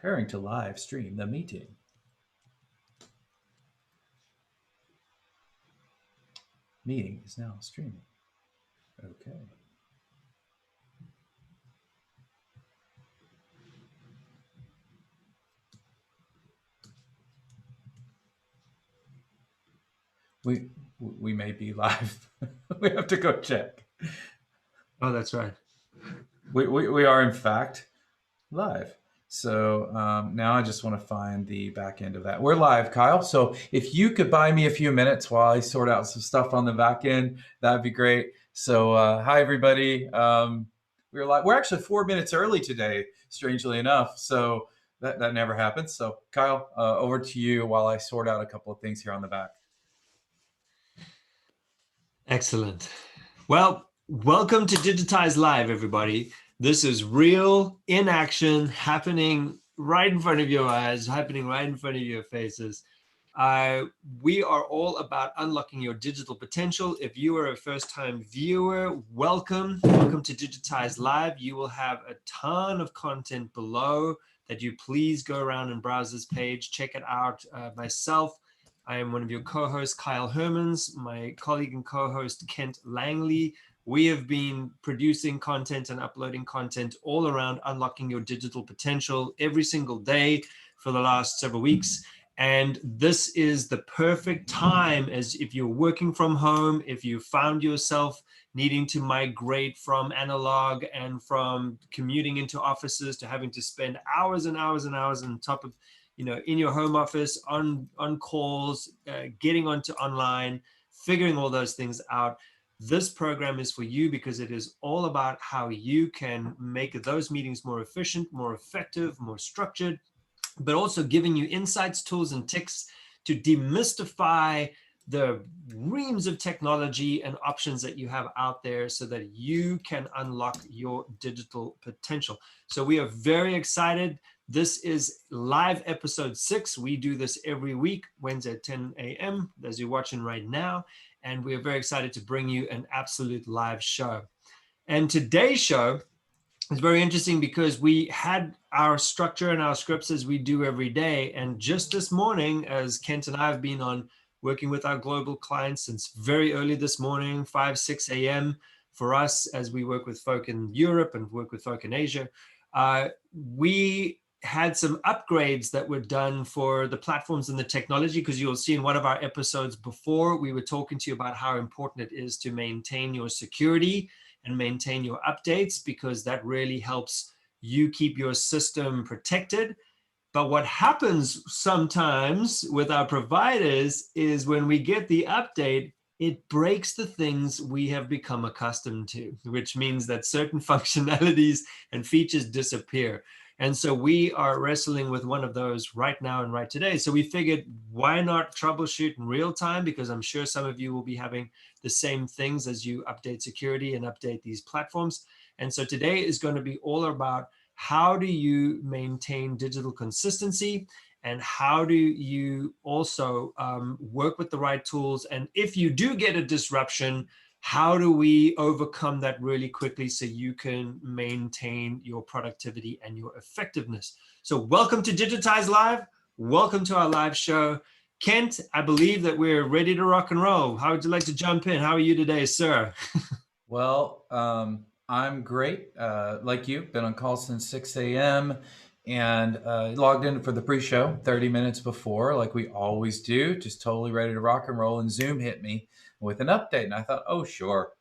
Preparing to live stream the meeting. Meeting is now streaming. Okay. We may be live. We have to go check. Oh, that's right. We are in fact live. So now I just want to find the back end of that. We're live, Kyle. So if you could buy me a few minutes while I sort out some stuff on the back end, that'd be great. So hi, everybody. We're live. We're actually 4 minutes early today, strangely enough. So that never happens. So Kyle, over to you while I sort out a couple of things here on the back. Excellent. Well, welcome to Digitized.live, everybody. This is real in action, happening right in front of your eyes, happening right in front of your faces. We are all about unlocking your digital potential. If you are a first-time viewer, welcome. Welcome to Digitized.live. You will have a ton of content below that you please go around and browse this page. Check it out. Myself, I am one of your co-hosts, Kyle Hermans, my colleague and co-host, Kent Langley. We have been producing content and uploading content all around unlocking your digital potential every single day for the last several weeks. And this is the perfect time, as if you're working from home, if you found yourself needing to migrate from analog and from commuting into offices to having to spend hours and hours and hours on top of, in your home office, on calls, getting onto online, figuring all those things out. This program is for you because it is all about how you can make those meetings more efficient, more effective, more structured, but also giving you insights, tools, and tips to demystify the reams of technology and options that you have out there so that you can unlock your digital potential. So we are very excited. This is live episode 6. We do this every week, Wednesday at 10 a.m., as you're watching right now. And we are very excited to bring you an absolute live show. And today's show is very interesting because we had our structure and our scripts as we do every day. And just this morning, as Kent and I have been on working with our global clients since very early this morning, 5, 6 a.m. for us, as we work with folk in Europe and work with folk in Asia, we had some upgrades that were done for the platforms and the technology, because you'll see in one of our episodes before, we were talking to you about how important it is to maintain your security and maintain your updates, because that really helps you keep your system protected. But what happens sometimes with our providers is when we get the update, it breaks the things we have become accustomed to, which means that certain functionalities and features disappear. And so we are wrestling with one of those right now and right today. So we figured, why not troubleshoot in real time? Because I'm sure some of you will be having the same things as you update security and update these platforms. And so today is going to be all about how do you maintain digital consistency, and how do you also work with the right tools? And if you do get a disruption, how do we overcome that really quickly so you can maintain your productivity and your effectiveness? So welcome to Digitize.live. Welcome to our live show. Kent, I believe that we're ready to rock and roll. How would you like to jump in? How are you today, sir? Well, I'm great. Like you, been on call since 6 a.m. and logged in for the pre-show 30 minutes before, like we always do, just totally ready to rock and roll. And Zoom hit me with an update. And I thought, oh, sure.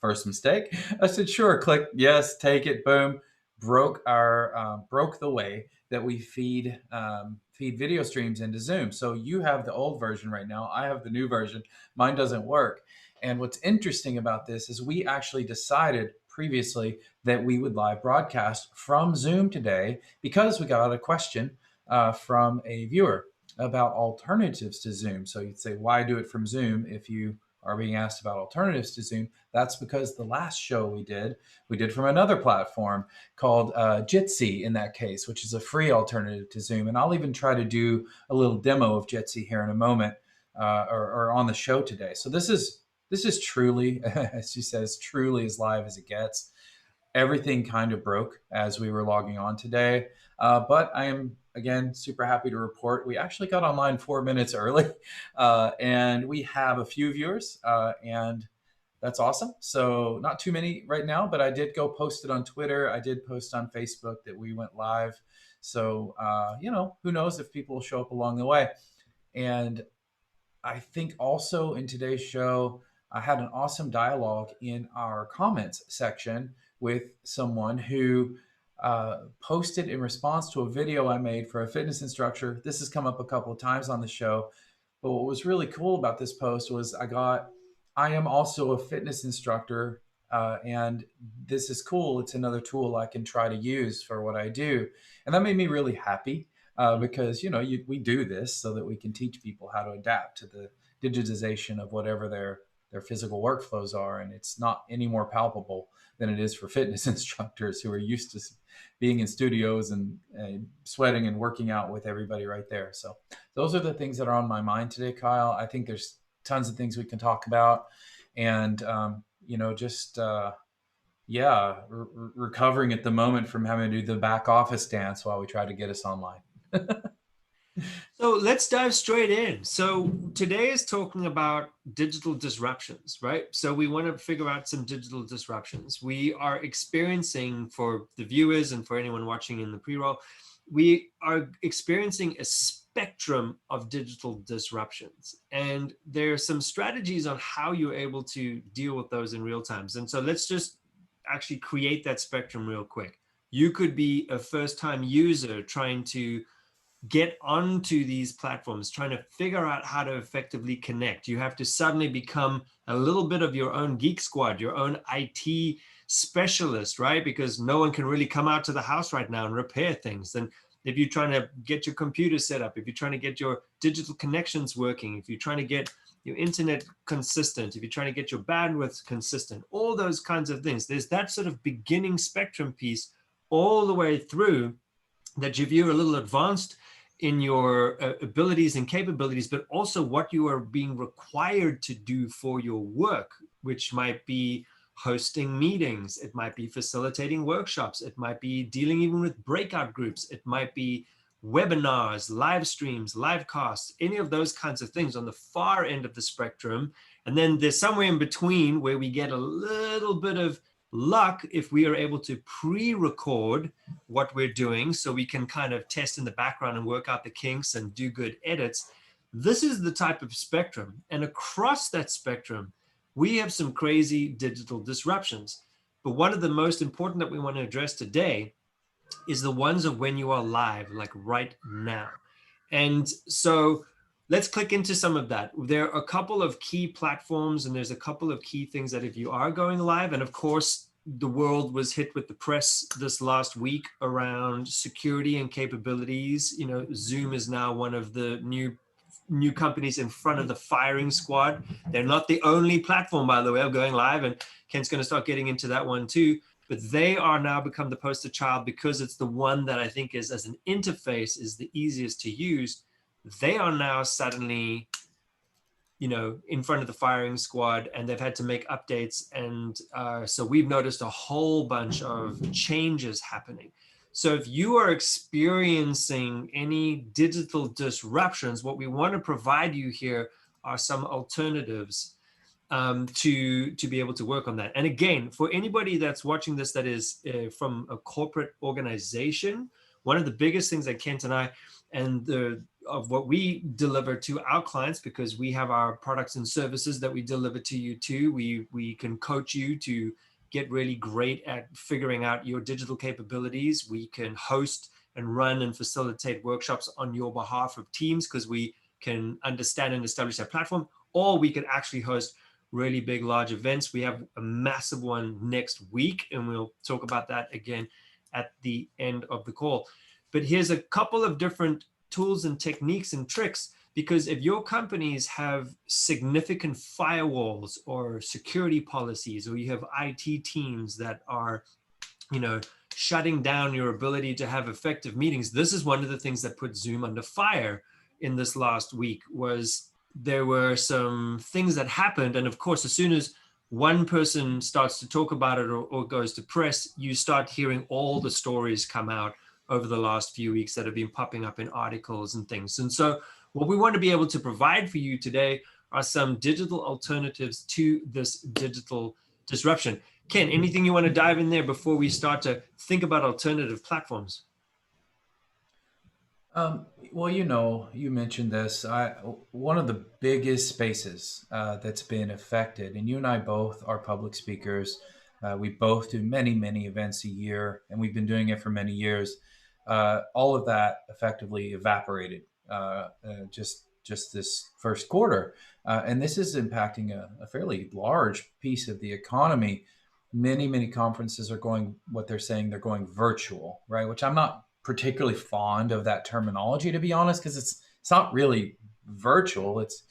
First mistake. I said, sure, click yes, take it, boom. Broke the way that we feed video streams into Zoom. So you have the old version right now. I have the new version. Mine doesn't work. And what's interesting about this is we actually decided previously that we would live broadcast from Zoom today because we got a question from a viewer about alternatives to Zoom. So you'd say, why do it from Zoom if you are being asked about alternatives to Zoom? That's because the last show we did from another platform called JITSI in that case, which is a free alternative to Zoom. And I'll even try to do a little demo of JITSI here in a moment or on the show today. So this is truly, as she says, truly as live as it gets. everything kind of broke as we were logging on today. But I am, again, super happy to report we actually got online 4 minutes early, and we have a few viewers, and that's awesome. So not too many right now, but I did go post it on Twitter. I did post on Facebook that we went live. So, who knows if people will show up along the way. And I think also in today's show, I had an awesome dialogue in our comments section with someone who posted in response to a video I made for a fitness instructor. This has come up a couple of times on the show, but what was really cool about this post was I am also a fitness instructor, and this is cool. It's another tool I can try to use for what I do. And that made me really happy because we do this so that we can teach people how to adapt to the digitization of whatever their physical workflows are, and it's not any more palpable than it is for fitness instructors who are used to being in studios and sweating and working out with everybody right there. So those are the things that are on my mind today, Kyle. I think there's tons of things we can talk about, and just recovering at the moment from having to do the back office dance while we try to get us online. So let's dive straight in. So today is talking about digital disruptions, right? So we want to figure out some digital disruptions. We are experiencing, for the viewers and for anyone watching in the pre-roll, we are experiencing a spectrum of digital disruptions. And there are some strategies on how you're able to deal with those in real times. And so let's just actually create that spectrum real quick. You could be a first-time user trying to get onto these platforms, trying to figure out how to effectively connect. You have to suddenly become a little bit of your own geek squad, your own IT specialist, right? Because no one can really come out to the house right now and repair things. And if you're trying to get your computer set up, if you're trying to get your digital connections working, if you're trying to get your internet consistent, if you're trying to get your bandwidth consistent, all those kinds of things, there's that sort of beginning spectrum piece all the way through that if you're a little advanced in your abilities and capabilities, but also what you are being required to do for your work, which might be hosting meetings, it might be facilitating workshops, it might be dealing even with breakout groups, it might be webinars, live streams, live casts, any of those kinds of things on the far end of the spectrum. And then there's somewhere in between where we get a little bit of luck if we are able to pre-record what we're doing so we can kind of test in the background and work out the kinks and do good edits. This is the type of spectrum. And across that spectrum, we have some crazy digital disruptions. But one of the most important that we want to address today is the ones of when you are live, like right now. And so let's click into some of that. There are a couple of key platforms and there's a couple of key things that if you are going live, and of course, the world was hit with the press this last week around security and capabilities. Zoom is now one of the new companies in front of the firing squad. They're not the only platform, by the way, of going live, and Kent's going to start getting into that one too. But they are now become the poster child because it's the one that I think is, as an interface, is the easiest to use. They are now suddenly, in front of the firing squad, and they've had to make updates. And so we've noticed a whole bunch of changes happening. So if you are experiencing any digital disruptions, what we want to provide you here are some alternatives to be able to work on that. And again, for anybody that's watching this that is from a corporate organization, one of the biggest things that Kent and I and of what we deliver to our clients, because we have our products and services that we deliver to you too. We can coach you to get really great at figuring out your digital capabilities. We can host and run and facilitate workshops on your behalf of teams because we can understand and establish that platform, or we can actually host really big, large events. We have a massive one next week, and we'll talk about that again at the end of the call. But here's a couple of different tools and techniques and tricks, because if your companies have significant firewalls or security policies, or you have IT teams that are, shutting down your ability to have effective meetings, this is one of the things that put Zoom under fire in this last week. Was there were some things that happened, and of course, as soon as one person starts to talk about it or goes to press, you start hearing all the stories come out over the last few weeks that have been popping up in articles and things. And so what we want to be able to provide for you today are some digital alternatives to this digital disruption. Ken, anything you want to dive in there before we start to think about alternative platforms? Well, you mentioned this. One of the biggest spaces that's been affected, and you and I both are public speakers. We both do many, many events a year, and we've been doing it for many years. All of that effectively evaporated just this first quarter, and this is impacting a fairly large piece of the economy. Many, many conferences are going what they're saying they're going virtual, right? Which I'm not particularly fond of that terminology, to be honest, because it's not really virtual. It's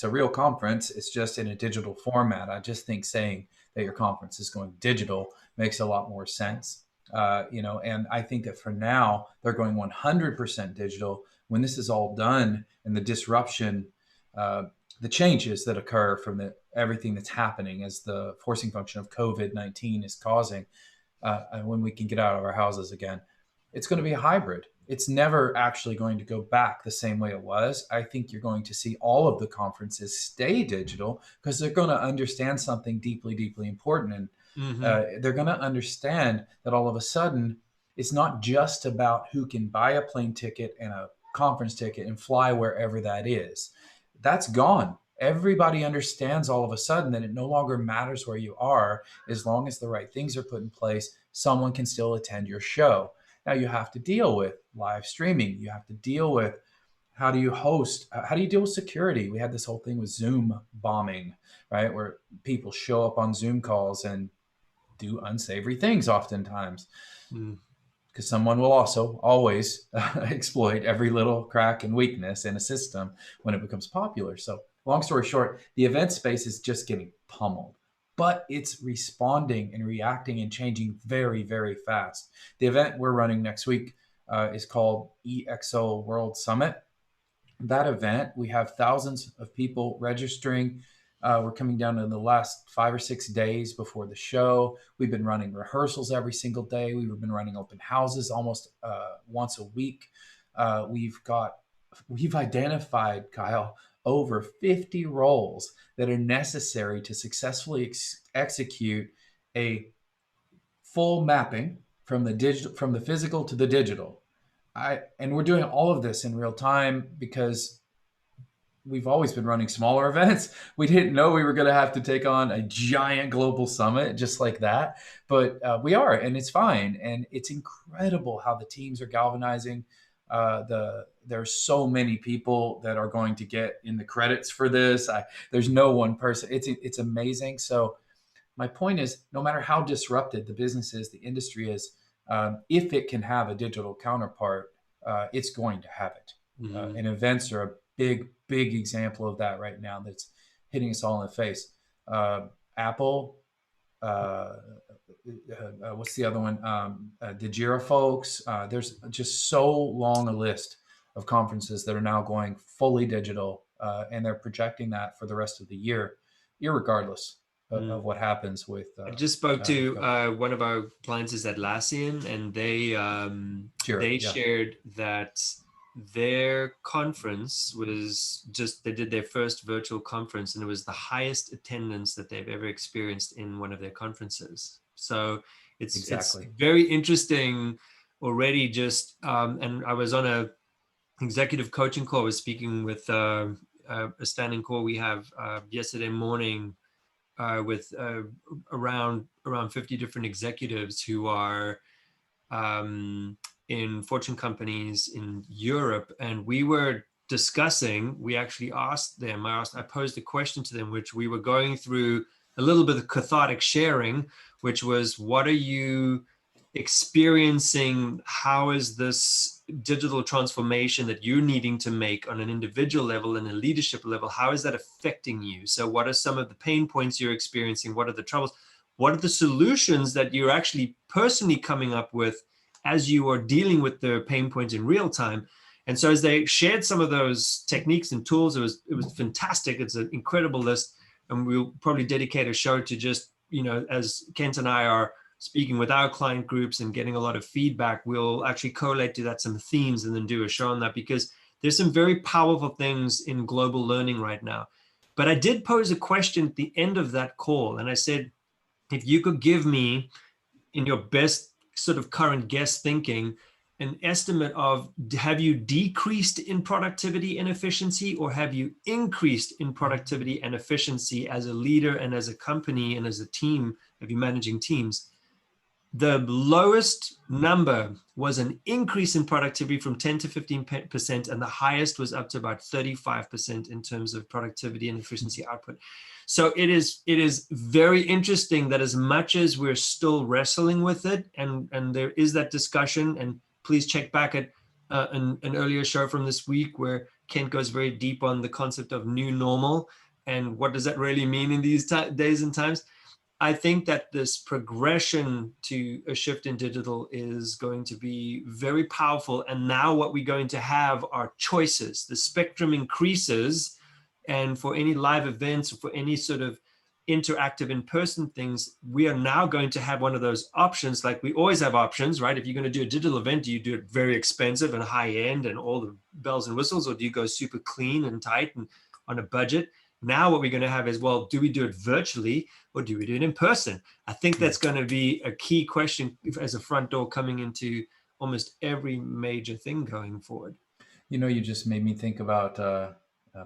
a real conference. It's just in a digital format. I just think saying that your conference is going digital makes a lot more sense. And I think that for now they're going 100% digital. When this is all done and the disruption, the changes that occur from everything that's happening as the forcing function of COVID-19 is causing, and when we can get out of our houses again, it's going to be a hybrid. It's never actually going to go back the same way it was. I think you're going to see all of the conferences stay digital because they're going to understand something deeply, deeply important. And they're going to understand that all of a sudden, it's not just about who can buy a plane ticket and a conference ticket and fly wherever that is. That's gone. Everybody understands all of a sudden that it no longer matters where you are. As long as the right things are put in place, someone can still attend your show. Now you have to deal with live streaming. You have to deal with how do you host? How do you deal with security? We had this whole thing with Zoom bombing, right? Where people show up on Zoom calls and do unsavory things oftentimes. Because someone will also always exploit every little crack and weakness in a system when it becomes popular. So long story short, the event space is just getting pummeled, but it's responding and reacting and changing very, very fast. The event we're running next week is called EXO World Summit. That event, we have thousands of people registering. We're coming down to the last 5 or 6 days before the show. We've been running rehearsals every single day. We've been running open houses almost once a week. We've identified, Kyle, over 50 roles that are necessary to successfully execute a full mapping from the physical to the digital. And we're doing all of this in real time because we've always been running smaller events. We didn't know we were going to have to take on a giant global summit just like that, but we are, and it's fine. And it's incredible how the teams are galvanizing. There's so many people that are going to get in the credits for this. There's no one person. It's amazing. So my point is, no matter how disrupted the business is, the industry is, if it can have a digital counterpart, it's going to have it. And events are a big example of that right now that's hitting us all in the face. Apple, what's the other one? The Jira folks. There's just so long a list of conferences that are now going fully digital, and they're projecting that for the rest of the year, irregardless of what happens with. I just spoke to one of our clients is Atlassian, and they shared that their conference was they did their first virtual conference, and it was the highest attendance that they've ever experienced in one of their conferences. So it's very interesting already. Just and I was on a executive coaching call. I was speaking with a standing call we have yesterday morning with around 50 different executives who are in Fortune companies in Europe, and we were discussing. We actually asked them. I posed a question to them, which we were going through a little bit of cathartic sharing, which was, what are you experiencing? How is this digital transformation that you're needing to make on an individual level and a leadership level, how is that affecting you? So what are some of the pain points you're experiencing? What are the troubles? What are the solutions that you're actually personally coming up with as you are dealing with the pain points in real time? And so as they shared some of those techniques and tools, it was fantastic. It's an incredible list. and we'll probably dedicate a show to just, as Kent and I are speaking with our client groups and getting a lot of feedback, we'll actually collate to that some themes and then do a show on that, because there's some very powerful things in global learning right now. But I did pose a question at the end of that call, and I said, if you could give me, in your best sort of current guess thinking, an estimate of, have you decreased in productivity and efficiency, or have you increased in productivity and efficiency as a leader and as a company and as a team? Have you managing teams? The lowest number was an increase in productivity from 10 to 15%, and the highest was up to about 35% in terms of productivity and efficiency output. So it is very interesting that as much as we're still wrestling with it, and there is that discussion, and please check back at an earlier show from this week where Kent goes very deep on the concept of new normal and what does that really mean in these days and times. I think that this progression to a shift in digital is going to be very powerful. And now what we're going to have are choices. The spectrum increases. And for any live events, or for any sort of interactive in-person things, we are now going to have one of those options. Like we always have options, right? If you're going to do a digital event, do you do it very expensive and high end and all the bells and whistles, or do you go super clean and tight and on a budget? Now what we're going to have is, well, do we do it virtually or do we do it in person? I think that's going to be a key question as a front door coming into almost every major thing going forward. You just made me think about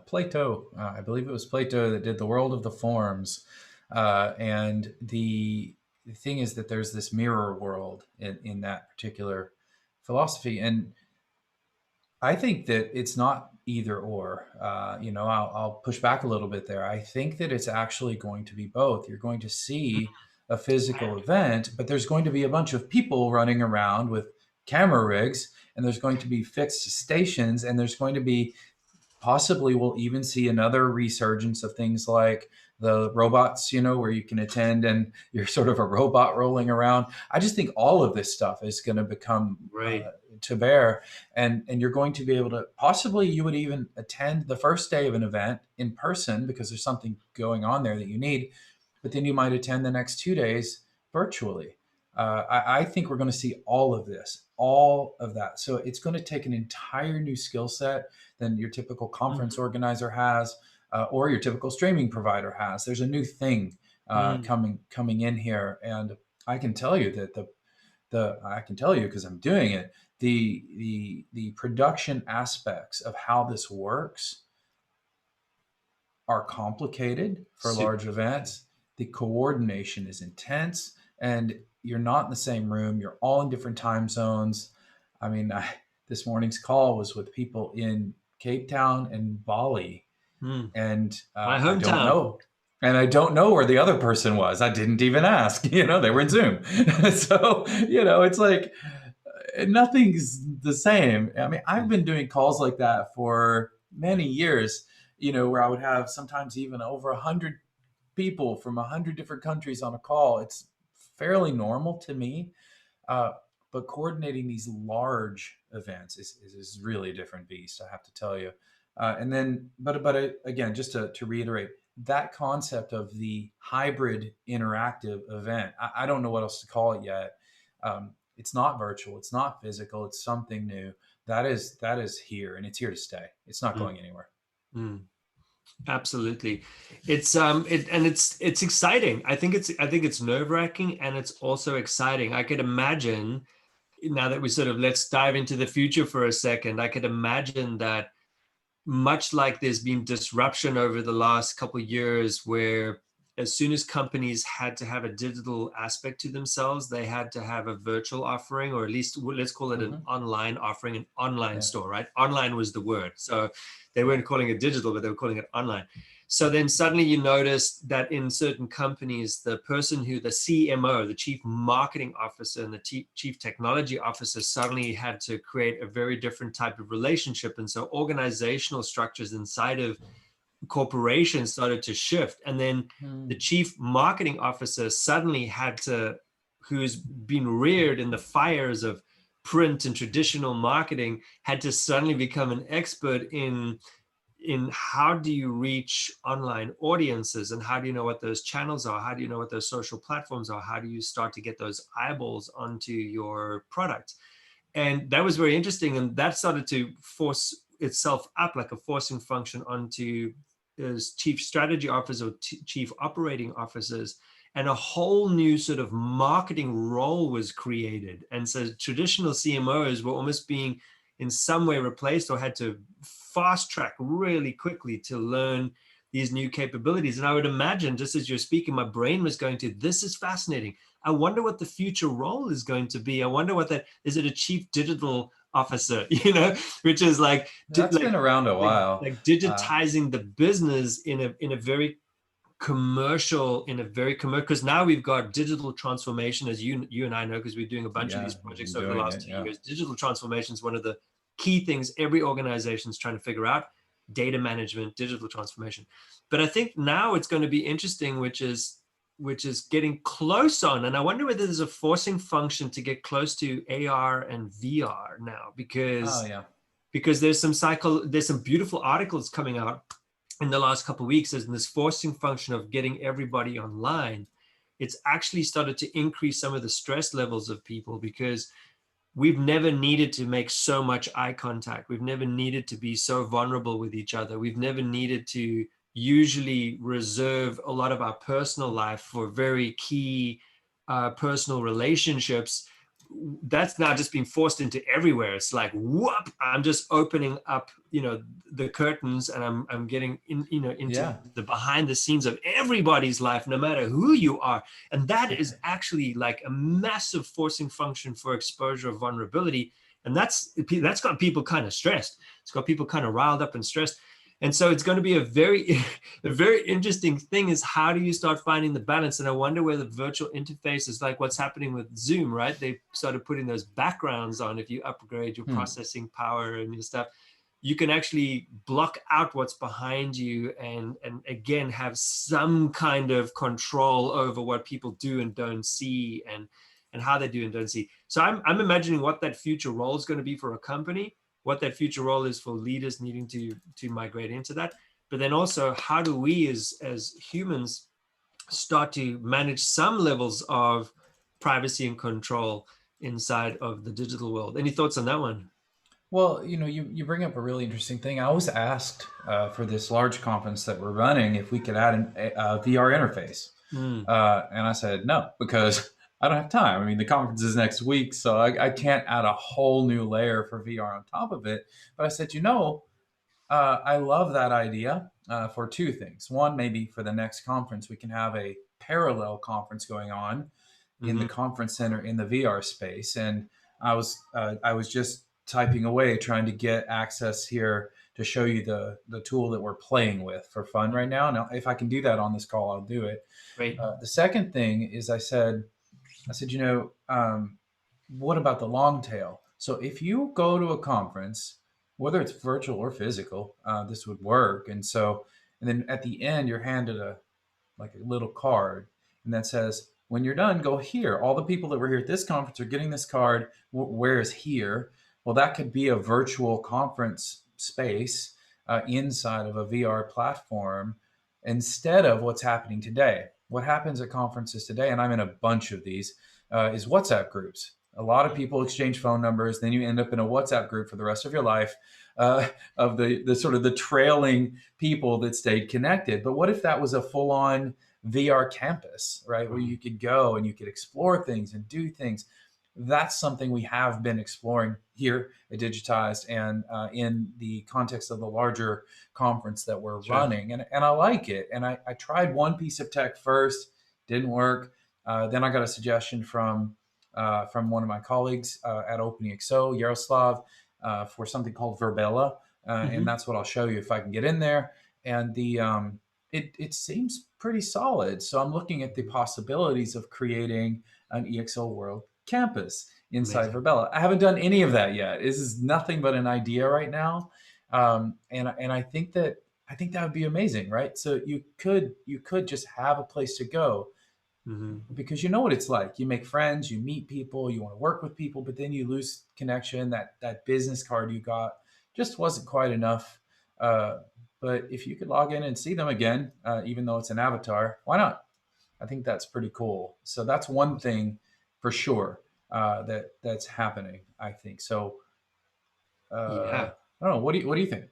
Plato. I believe it was Plato that did the world of the forms. And the thing is that there's this mirror world in that particular philosophy. And I think that it's not either or. I'll push back a little bit there. I think that it's actually going to be both. You're going to see a physical event, but there's going to be a bunch of people running around with camera rigs, and there's going to be fixed stations, and there's going to be, possibly we'll even see another resurgence of things like the robots, where you can attend and you're sort of a robot rolling around. I just think all of this stuff is going to become Right. to bear, and you're going to be able to, possibly you would even attend the first day of an event in person because there's something going on there that you need, but then you might attend the next 2 days virtually. I think we're going to see all of this, all of that. So it's going to take an entire new skill set than your typical conference organizer has, or your typical streaming provider has. There's a new thing coming in here, and I can tell you that I can tell you because I'm doing it. The production aspects of how this works are complicated for large events. The coordination is intense, and you're not in the same room. You're all in different time zones. I mean, this morning's call was with people in Cape Town and Bali, and My I don't hometown. know. And I don't know where the other person was. I didn't even ask. They were in Zoom. So, it's like nothing's the same. I mean, I've been doing calls like that for many years, where I would have sometimes even over 100 people from 100 different countries on a call. It's fairly normal to me. But coordinating these large events is really a different beast, I have to tell you. And then, but again, just to reiterate, that concept of the hybrid interactive event, I don't know what else to call it yet. It's not virtual, it's not physical, it's something new. That is here, and it's here to stay. It's not going anywhere. Absolutely. It's exciting. I think it's nerve-wracking, and it's also exciting. I could imagine, now that we sort of, let's dive into the future for a second, I could imagine that much like there's been disruption over the last couple of years, where as soon as companies had to have a digital aspect to themselves, they had to have a virtual offering, or at least let's call it an online offering, an online store, right? Online was the word. So they weren't calling it digital, but they were calling it online. So then suddenly you notice that in certain companies, the person the CMO, the chief marketing officer, and the chief technology officer suddenly had to create a very different type of relationship. And so organizational structures inside of corporations started to shift. And then the chief marketing officer suddenly had to, who's been reared in the fires of print and traditional marketing, had to suddenly become an expert in in how do you reach online audiences, and how do you know what those channels are? How do you know what those social platforms are? How do you start to get those eyeballs onto your product? And that was very interesting, and that started to force itself up like a forcing function onto as chief strategy officers or chief operating officers, and a whole new sort of marketing role was created. And so traditional CMOs were almost being in some way replaced, or had to fast track really quickly to learn these new capabilities. And I would imagine, just as you're speaking, my brain was going to, this is fascinating. I wonder what the future role is going to be. I wonder what that is. It a chief digital officer, which is like That's been around a while. like digitizing the business in a very commercial, because now we've got digital transformation, as you and I know, because we're doing a bunch of Yeah, these we've projects been over the doing last it. two Yeah. years. Digital transformation is one of the key things every organization is trying to figure out: data management, digital transformation. But I think now it's going to be interesting, which is getting close on, and I wonder whether there's a forcing function to get close to AR and VR now, Oh, because yeah. there's some beautiful articles coming out in the last couple of weeks. As in this forcing function of getting everybody online, it's actually started to increase some of the stress levels of people, because we've never needed to make so much eye contact. We've never needed to be so vulnerable with each other. We've never needed to usually reserve a lot of our personal life for very key personal relationships. That's now just being forced into everywhere. It's like, whoop, I'm just opening up, the curtains, and I'm getting into Yeah. the behind the scenes of everybody's life, no matter who you are. And that is actually like a massive forcing function for exposure of vulnerability. And that's got people kind of stressed. It's got people kind of riled up and stressed. And so it's going to be a very a very interesting thing, is how do you start finding the balance? And I wonder where the virtual interface is, like what's happening with Zoom, right? They started putting those backgrounds on. If you upgrade your Hmm. processing power and your stuff, you can actually block out what's behind you, and again have some kind of control over what people do and don't see, and how they do and don't see. So I'm imagining what that future role is going to be for a company, what that future role is for leaders needing to migrate into that. But then also, how do we as humans start to manage some levels of privacy and control inside of the digital world? Any thoughts on that one? Well, you bring up a really interesting thing. I was asked for this large conference that we're running if we could add a VR interface. Mm, And I said no, because I don't have time. I mean, the conference is next week, so I can't add a whole new layer for VR on top of it. But I said, I love that idea for two things. One, maybe for the next conference, we can have a parallel conference going on in the mm-hmm. conference center in the VR space. And I was just typing away trying to get access here to show you the tool that we're playing with for fun right now. Now, if I can do that on this call, I'll do it. Great. The second thing is I said, what about the long tail? So if you go to a conference, whether it's virtual or physical, this would work. And then at the end, you're handed a little card, and that says, when you're done, go here. All the people that were here at this conference are getting this card. Where is here? Well, that could be a virtual conference space inside of a VR platform instead of what's happening today. What happens at conferences today, and I'm in a bunch of these, is WhatsApp groups. A lot of people exchange phone numbers. Then you end up in a WhatsApp group for the rest of your life of the sort of the trailing people that stayed connected. But what if that was a full on VR campus, right? Where you could go and you could explore things and do things. That's something we have been exploring here at Digitized and in the context of the larger conference that we're Sure. running. And I like it. And I tried one piece of tech first, didn't work. Then I got a suggestion from one of my colleagues at OpenEXO, Yaroslav, for something called Verbella, and Mm-hmm. that's what I'll show you if I can get in there. And it seems pretty solid. So I'm looking at the possibilities of creating an EXO World campus inside Amazing. Verbella. I haven't done any of that yet. This is nothing but an idea right now, and I think that would be amazing, right? So you could just have a place to go Mm-hmm. because you know what it's like. You make friends, you meet people, you want to work with people, but then you lose connection. That business card you got just wasn't quite enough But if you could log in and see them again, even though it's an avatar, why not? I think that's pretty cool. So that's one thing for sure that's happening. I think so. Yeah. I don't know. What do you think?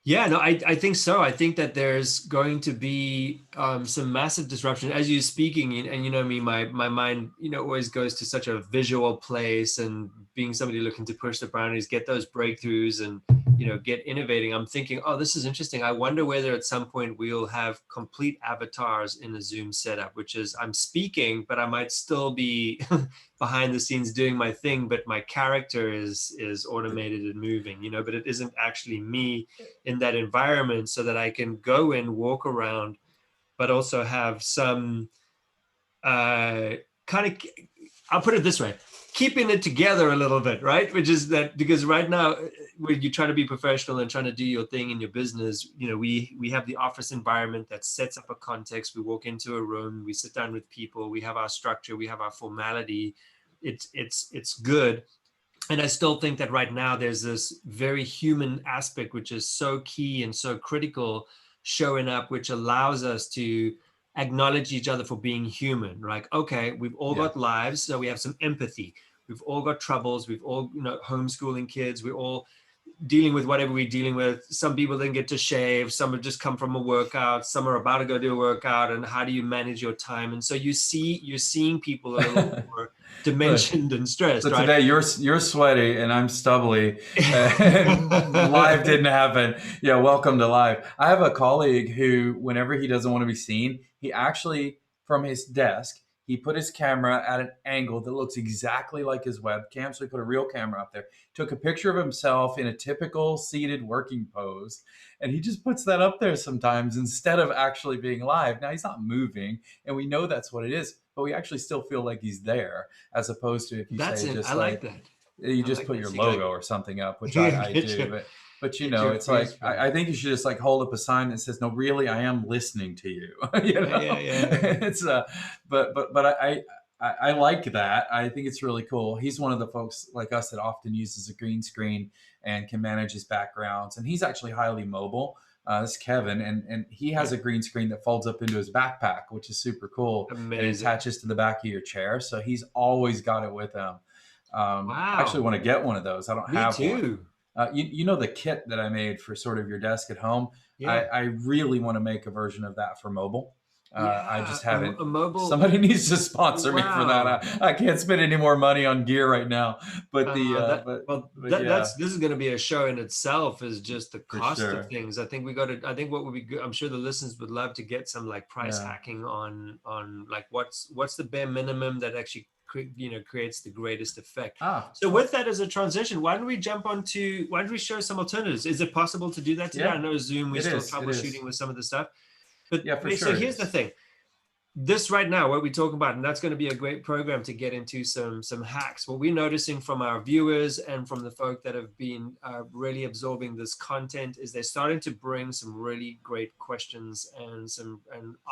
Yeah, no, I think so. I think that there's going to be some massive disruption as you're speaking, and you know me, my mind, always goes to such a visual place, and being somebody looking to push the boundaries, get those breakthroughs, and get innovating. I'm thinking, oh, this is interesting. I wonder whether at some point we'll have complete avatars in the Zoom setup, which is I'm speaking, but I might still be behind the scenes doing my thing, but my character is automated and moving, but it isn't actually me in that environment, so that I can go in, walk around, but also have some kind of, I'll put it this way, keeping it together a little bit, right? Which is that, because right now, when you try to be professional and trying to do your thing in your business, we have the office environment that sets up a context. We walk into a room, we sit down with people, we have our structure, we have our formality. It's good. And I still think that right now there's this very human aspect, which is so key and so critical, showing up, which allows us to acknowledge each other for being human. Like, okay, we've all Yeah. got lives, so we have some empathy. We've all got troubles. We've all, homeschooling kids. We're all dealing with whatever we're dealing with. Some people didn't get to shave. Some have just come from a workout. Some are about to go do a workout. And how do you manage your time? And so you're seeing people a little more Look, dimensioned and stressed, so right? today you're sweaty and I'm stubbly, and live didn't happen. Yeah, welcome to live. I have a colleague who, whenever he doesn't want to be seen, he actually, from his desk, he put his camera at an angle that looks exactly like his webcam. So he put a real camera up there, took a picture of himself in a typical seated working pose, and he just puts that up there sometimes instead of actually being live. Now he's not moving, and we know that's what it is, but we actually still feel like he's there, as opposed to if you say I just like like that. you I just like put that. your So you can logo or something up, which I get do, your but get your it's like freeze frame. I think you should just like hold up a sign that says, "No, really, I am listening to you." Yeah. It's but I like that. I think it's really cool. He's one of the folks like us that often uses a green screen and can manage his backgrounds, and he's actually highly mobile. This is Kevin, and he has a Yeah. green screen that folds up into his backpack, which is super cool and Amazing. attaches to the back of your chair. So he's always got it with him. I actually Wow. want to get one of those. I don't Me have one. too. You know the kit that I made for sort of your desk at home. Yeah. I really want to make a version of that for mobile. I Yeah. just haven't. A mobile. Somebody needs to sponsor me for that. Wow. I can't spend any more money on gear right now. But the That but yeah, this is going to be a show in itself, is just the for cost of sure. things. I think what would be good, I'm sure the listeners would love to get some like price Yeah. hacking on like what's the bare minimum that actually creates the greatest effect. So with Well, that as a transition, why don't we show some alternatives? Is it possible to do that today? I yeah, know Zoom, we're it still is. It is. troubleshooting with some of the stuff, but Yeah, for so sure it here's the is. thing. This right now, what we talk about, and that's going to be a great program to get into some hacks. What we're noticing from our viewers and from the folk that have been really absorbing this content is they're starting to bring some really great questions and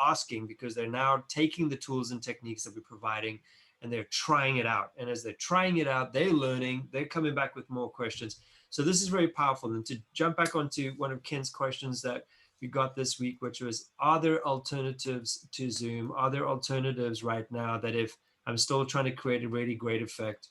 asking, because they're now taking the tools and techniques that we're providing and they're trying it out. And as they're trying it out, they're learning, they're coming back with more questions. So this is very powerful. And to jump back onto one of Ken's questions that we got this week, which was, are there alternatives to Zoom? Are there alternatives right now that if I'm still trying to create a really great effect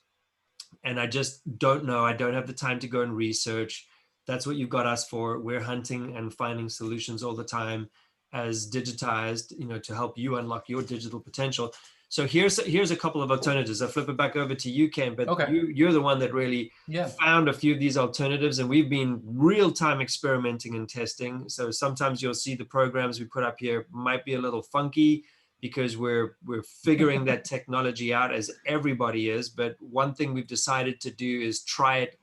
and I just don't know, I don't have the time to go and research? That's what you've got us for. We're hunting and finding solutions all the time as Digitized, to help you unlock your digital potential. So here's a couple of alternatives. I'll flip it back over to you, Ken, but Okay. you're the one that really Yeah. found a few of these alternatives, and we've been real time experimenting and testing. So sometimes you'll see the programs we put up here might be a little funky because we're figuring that technology out, as everybody is. But one thing we've decided to do is try it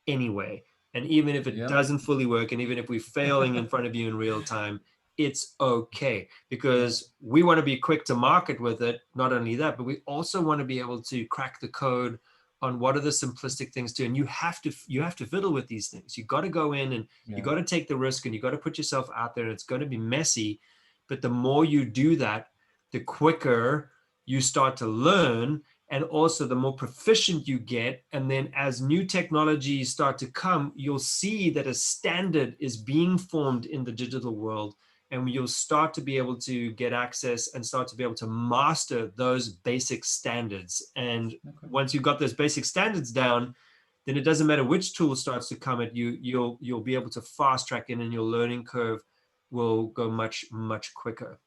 anyway. And even if it Yep. doesn't fully work, and even if we're failing in front of you in real time, it's okay, Yep. because we want to be quick to market with it. Not only that, but we also want to be able to crack the code on what are the simplistic things to. And you have to fiddle with these things. You got to go in and you Yeah. got to take the risk, and you got to put yourself out there, and it's going to be messy. But the more you do that, the quicker you start to learn, And also, the more proficient you get, and then as new technologies start to come, you'll see that a standard is being formed in the digital world, and you'll start to be able to get access and start to be able to master those basic standards. And Okay. once you've got those basic standards down, then it doesn't matter which tool starts to come at you, you'll be able to fast track in, and your learning curve will go much quicker.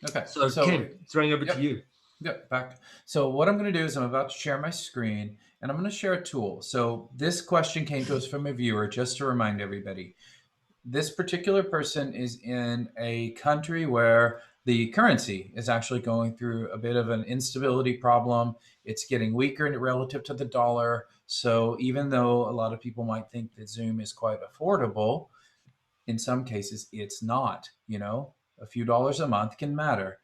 Okay. So So, Kim, throwing over to yep. you. Yep, back. So what I'm going to do is I'm about to share my screen and I'm going to share a tool. So this question came to us from a viewer, just to remind everybody. This particular person is in a country where the currency is actually going through a bit of an instability problem. It's getting weaker relative to the dollar. So even though a lot of people might think that Zoom is quite affordable, in some cases it's not. A few dollars a month can matter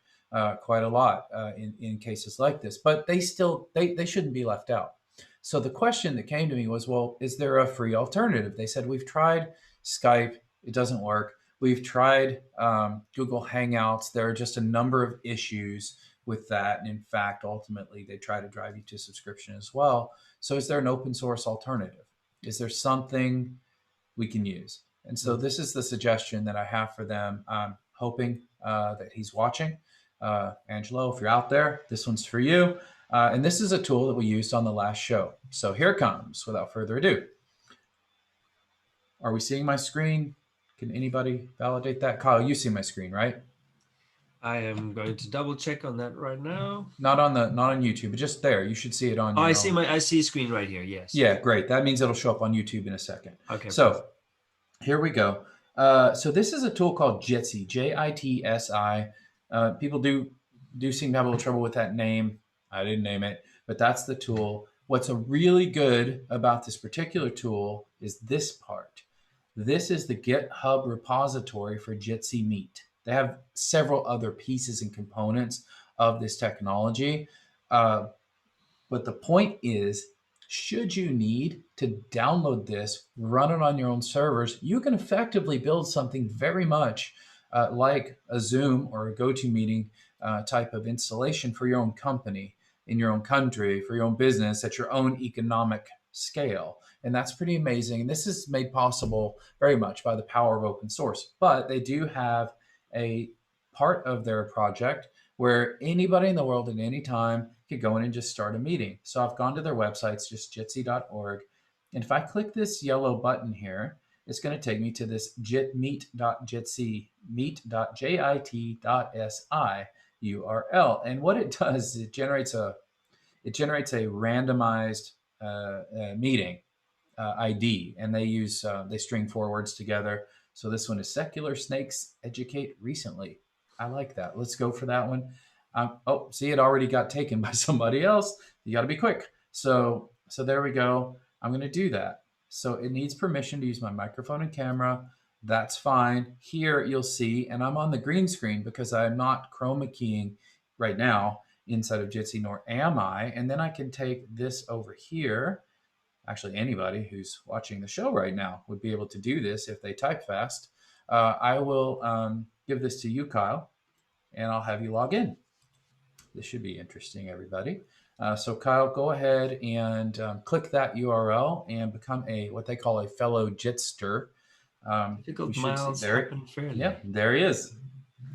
quite a lot in cases like this, but they shouldn't be left out. So the question that came to me was, well, is there a free alternative? They said, we've tried Skype, it doesn't work. We've tried Google Hangouts, there are just a number of issues with that, and in fact ultimately they try to drive you to subscription as well. So is there an open source alternative? Is there something we can use? And so Mm. this is the suggestion that I have for them. I'm hoping that he's watching. Angelo, if you're out there, this one's for you. And this is a tool that we used on the last show. So here it comes without further ado. Are we seeing my screen? Can anybody validate that? Kyle, you see my screen, right? I am going to double check on that right now. Not on YouTube, but just there. You should see it on Oh, your own. I see screen right here. Yes. Yeah, great. That means it'll show up on YouTube in a second. Okay, So perfect. here we go. So this is a tool called JITSI, JITSI. People do seem to have a little trouble with that name. I didn't name it, but that's the tool. What's a really good about this particular tool is this part. This is the GitHub repository for JITSI Meet. They have several other pieces and components of this technology. Uh, but the point is, should you need to download this, run it on your own servers, you can effectively build something very much like a Zoom or a GoToMeeting type of installation for your own company, in your own country, for your own business, at your own economic scale. And that's pretty amazing. And this is made possible very much by the power of open source. But they do have a part of their project where anybody in the world at any time could go in and just start a meeting. So I've gone to their websites, just jitsi.org. And if I click this yellow button here, it's going to take me to this meet.jitsi, meet.jit.si URL. And what it does is it generates a randomized meeting ID, and they string four words together. So this one is secular snakes educate recently. I like that. Let's go for that one. Oh, see, it already got taken by somebody else. You got to be quick. So there we go. I'm going to do that. So it needs permission to use my microphone and camera. That's fine. Here you'll see, and I'm on the green screen because I'm not chroma keying right now inside of Jitsi, nor am I. And then I can take this over here. Actually, anybody who's watching the show right now would be able to do this if they type fast. I will give this to you, Kyle, and I'll have you log in. This should be interesting, everybody. So Kyle, go ahead and click that URL and become what they call a fellow Jitster. We Difficult should see miles there. happen fairly. Yeah, there he is.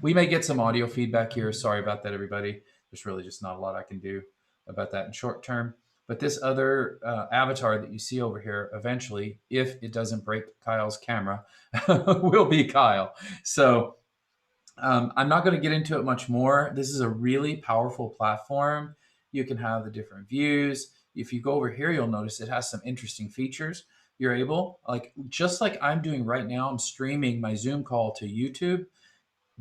We may get some audio feedback here. Sorry about that, everybody. There's really just not a lot I can do about that in short term. But this other avatar that you see over here, eventually, if it doesn't break Kyle's camera, will be Kyle. So I'm not going to get into it much more. This is a really powerful platform. You can have the different views. If you go over here, you'll notice it has some interesting features. You're able, just like I'm doing right now, I'm streaming my Zoom call to YouTube.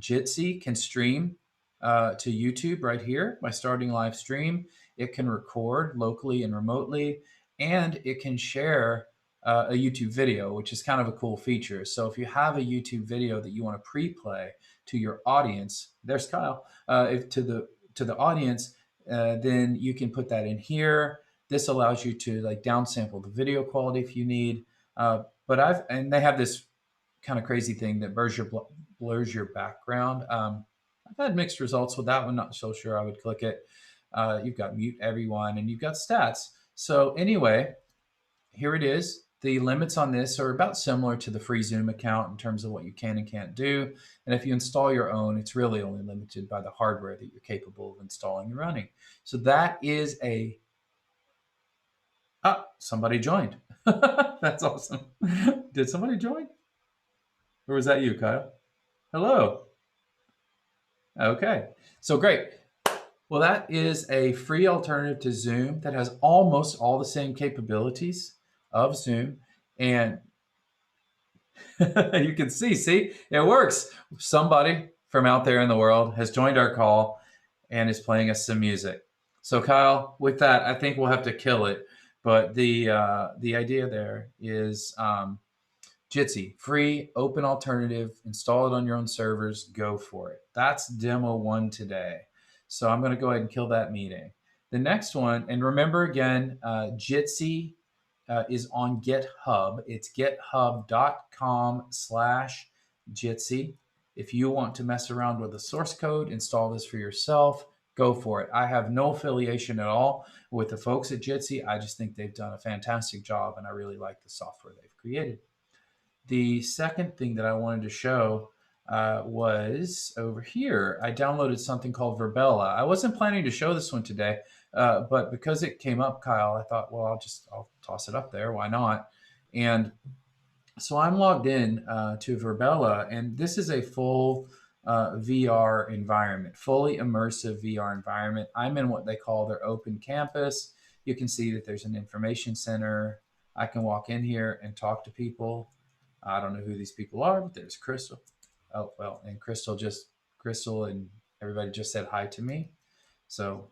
Jitsi can stream to YouTube right here by starting live stream. It can record locally and remotely, and it can share a YouTube video, which is kind of a cool feature. So if you have a YouTube video that you want to pre-play to your audience, there's Kyle. If to the audience, then you can put that in here. This allows you to downsample the video quality if you need. And they have this kind of crazy thing that blurs your background. I've had mixed results with that one. Not so sure I would click it. You've got mute everyone, and you've got stats. So anyway, here it is. The limits on this are about similar to the free Zoom account in terms of what you can and can't do. And if you install your own, it's really only limited by the hardware that you're capable of installing and running. So that is a... somebody joined. That's awesome. Did somebody join? Or was that you, Kyle? Hello. Okay. So great. Well, that is a free alternative to Zoom that has almost all the same capabilities of Zoom. And you can see, it works. Somebody from out there in the world has joined our call and is playing us some music. So, Kyle, with that, I think we'll have to kill it. But the idea there is JITSI, free, open alternative. Install it on your own servers. Go for it. That's demo 1 today. So I'm going to go ahead and kill that meeting. The next one, and remember again, JITSI is on GitHub. It's github.com/JITSI. If you want to mess around with the source code, install this for yourself, go for it. I have no affiliation at all with the folks at JITSI. I just think they've done a fantastic job, and I really like the software they've created. The second thing that I wanted to show was over here. I downloaded something called Verbella. I wasn't planning to show this one today, but because it came up, Kyle, I thought, well, I'll toss it up there. Why not? And so I'm logged in to Verbella, and this is a full VR environment, fully immersive VR environment. I'm in what they call their open campus. You can see that there's an information center. I can walk in here and talk to people. I don't know who these people are, but there's Crystal. Oh, well, and Crystal and everybody just said hi to me. So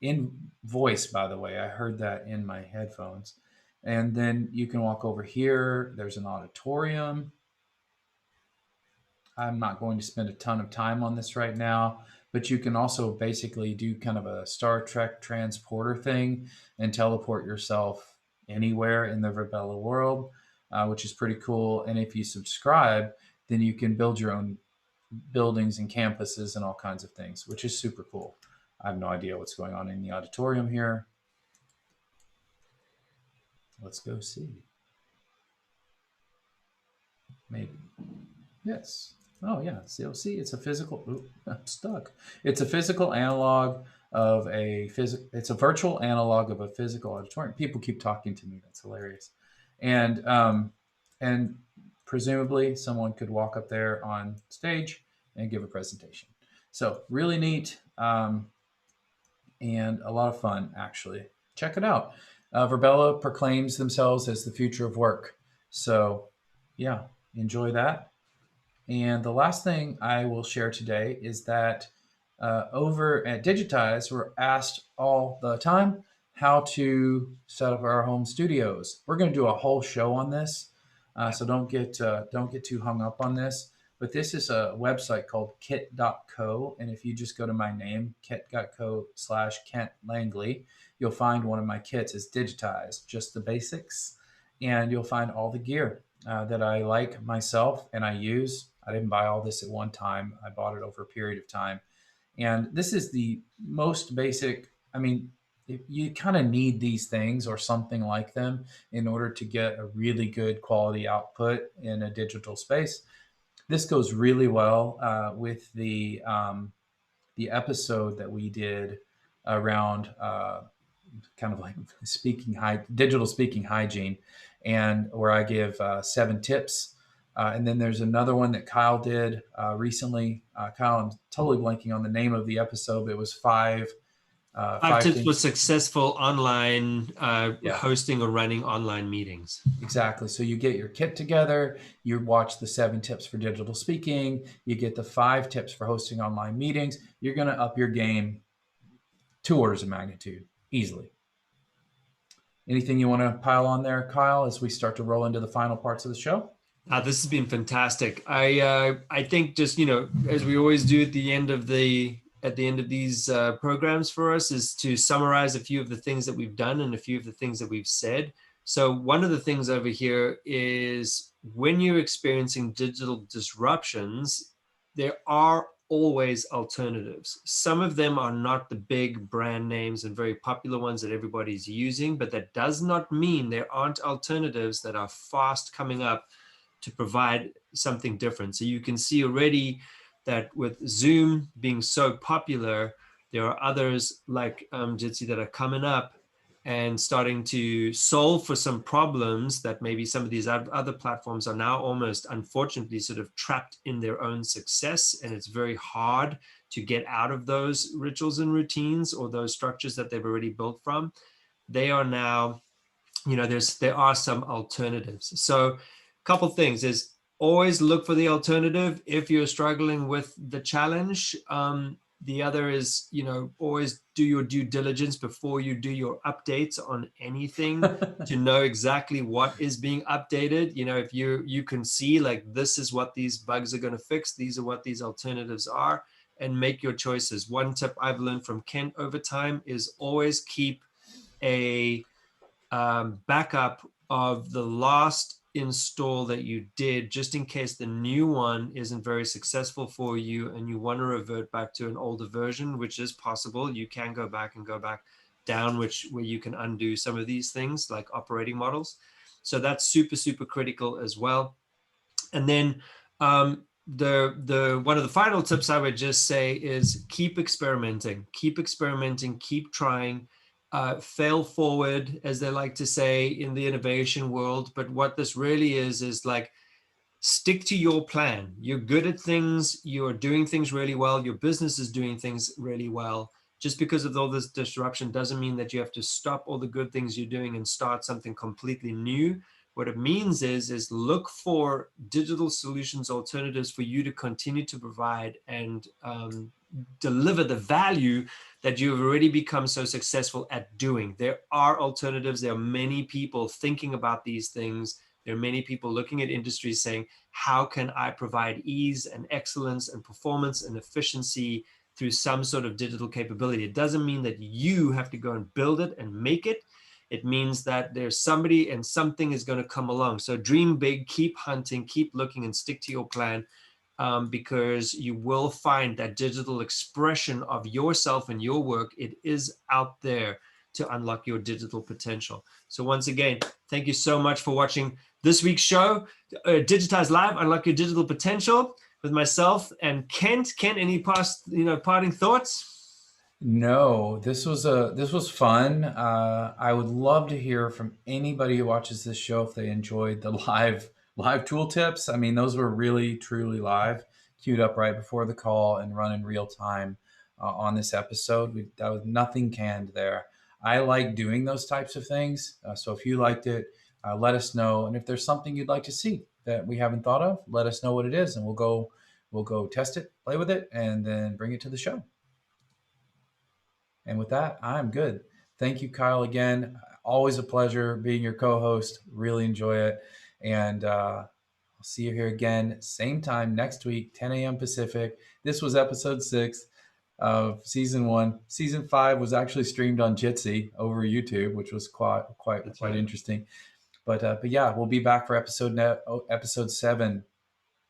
in voice, by the way, I heard that in my headphones. And then you can walk over here. There's an auditorium. I'm not going to spend a ton of time on this right now, but you can also basically do kind of a Star Trek transporter thing and teleport yourself anywhere in the Verbella world, which is pretty cool. And if you subscribe, then you can build your own buildings and campuses and all kinds of things, which is super cool. I have no idea what's going on in the auditorium here. Let's go see. Maybe. Yes. Oh, yeah. See, it's a physical. Ooh, I'm stuck. It's a physical analog of a It's a virtual analog of a physical auditorium. People keep talking to me. That's hilarious. And presumably someone could walk up there on stage and give a presentation. So really neat and a lot of fun, actually. Check it out. Verbella proclaims themselves as the future of work. So, yeah, enjoy that. And the last thing I will share today is that over at Digitize, we're asked all the time how to set up our home studios. We're going to do a whole show on this, so don't get too hung up on this. But this is a website called kit.co, and if you just go to my name, kit.co/Kent Langley, you'll find one of my kits is Digitized, just the basics, and you'll find all the gear that I like myself and I use. I didn't buy all this at one time. I bought it over a period of time. And this is the most basic. I mean, you kind of need these things or something like them in order to get a really good quality output in a digital space. This goes really well with the episode that we did around kind of like digital speaking hygiene, and where I give 7 tips. And then there's another one that Kyle did recently. Kyle, I'm totally blanking on the name of the episode, but it was 5 tips for things. successful online Yeah. hosting or running online meetings. Exactly. So you get your kit together, you watch the 7 tips for digital speaking, you get the 5 tips for hosting online meetings. You're going to up your game 2 orders of magnitude easily. Anything you want to pile on there, Kyle, as we start to roll into the final parts of the show? This has been fantastic. I think just, as we always do at the end of these programs for us, is to summarize a few of the things that we've done and a few of the things that we've said. So one of the things over here is when you're experiencing digital disruptions, there are always alternatives. Some of them are not the big brand names and very popular ones that everybody's using, but that does not mean there aren't alternatives that are fast coming up to provide something different. So you can see already that with Zoom being so popular, there are others like JITSI that are coming up and starting to solve for some problems that maybe some of these other platforms are now almost, unfortunately, sort of trapped in their own success. And it's very hard to get out of those rituals and routines or those structures that they've already built from. They are now, there are some alternatives. So a couple things is always look for the alternative if you're struggling with the challenge. The other is, always do your due diligence before you do your updates on anything to know exactly what is being updated. If you can see like, this is what these bugs are going to fix, these are what these alternatives are, and make your choices. One tip I've learned from Kent over time is always keep a backup of the last install that you did, just in case the new one isn't very successful for you and you want to revert back to an older version, which is possible. You can go back down, where you can undo some of these things like operating models. So that's super, super critical as well. And then the one of the final tips I would just say is keep experimenting, keep trying. Fail forward, as they like to say in the innovation world. But what this really is like, stick to your plan. You're good at things, you're doing things really well, your business is doing things really well. Just because of all this disruption doesn't mean that you have to stop all the good things you're doing and start something completely new. What it means is look for digital solutions, alternatives for you to continue to provide and deliver the value that you've already become so successful at doing. There are alternatives. There are many people thinking about these things. There are many people looking at industries saying, how can I provide ease and excellence and performance and efficiency through some sort of digital capability? It doesn't mean that you have to go and build it and make it. It means that there's somebody and something is going to come along. So dream big, keep hunting, keep looking, and stick to your plan. Because you will find that digital expression of yourself and your work, it is out there to unlock your digital potential. So once again, thank you so much for watching this week's show, Digitized Live, Unlock Your Digital Potential, with myself and Kent. Kent, any parting thoughts? No, this was fun. I would love to hear from anybody who watches this show if they enjoyed the live tool tips. I mean, those were really truly live, queued up right before the call and run in real time on this episode. That was nothing canned there. I like doing those types of things. So if you liked it, let us know. And if there's something you'd like to see that we haven't thought of, let us know what it is, and we'll go test it, play with it, and then bring it to the show. And with that, I'm good. Thank you, Kyle, again. Always a pleasure being your co host. Really enjoy it. And I'll see you here again, same time next week, 10 a.m. Pacific. This was episode 6 of season 1. Season 5 was actually streamed on JITSI over YouTube, which was quite Right. interesting. But yeah, we'll be back for episode 7.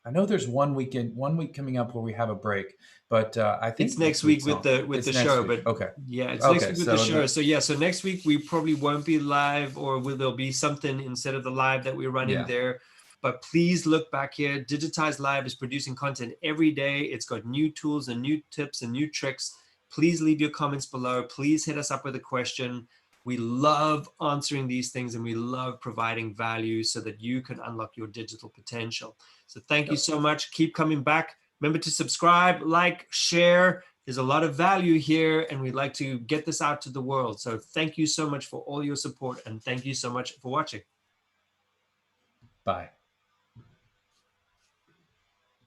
I know there's 1 week coming up where we have a break, but I think It's next week with the show, week. but Okay. yeah, it's next Okay. week with the show. So next week we probably won't be live, or there'll be something instead of the live that we're running there. But please look back here. Digitized Live is producing content every day. It's got new tools and new tips and new tricks. Please leave your comments below. Please hit us up with a question. We love answering these things, and we love providing value so that you can unlock your digital potential. So thank you so much. Keep coming back. Remember to subscribe, like, share. There's a lot of value here, and we'd like to get this out to the world. So thank you so much for all your support, and thank you so much for watching. Bye.